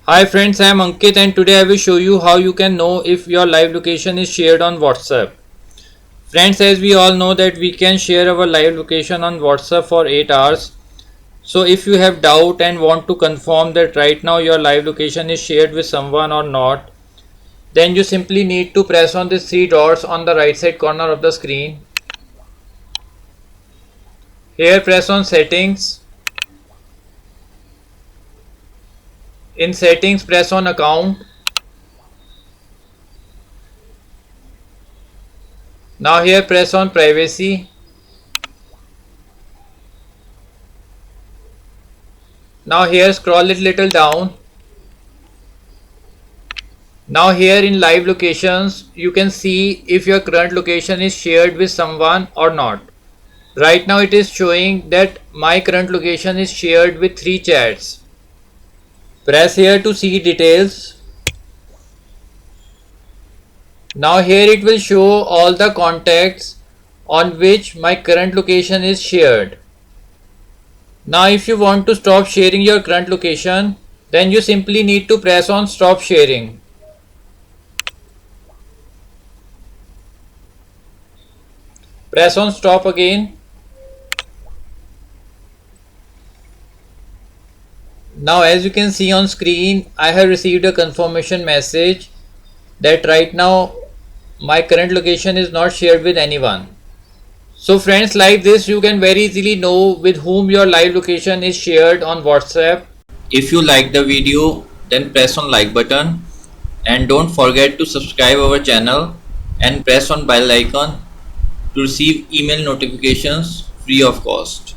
Hi friends, I am Ankit and today I will show you how you can know if your live location is shared on WhatsApp. Friends, as we all know that we can share our live location on WhatsApp for 8 hours. So if you have doubt and want to confirm that right now your live location is shared with someone or not, then you simply need to press on these three dots on the right side corner of the screen. Here press on settings. In settings press on account. Now here press on privacy. Now here scroll it little down. Now here in live locations you can see if your current location is shared with someone or not. Right now it is showing that my current location is shared with 3 chats. Press here to see details. Now here it will show all the contacts on which my current location is shared. Now if you want to stop sharing your current location, then you simply need to press on stop sharing. Press on stop again. Now as you can see on screen, I have received a confirmation message that right now my current location is not shared with anyone. So friends, like this you can very easily know with whom your live location is shared on WhatsApp. If you like the video, then press on like button and don't forget to subscribe our channel and press on bell icon to receive email notifications free of cost.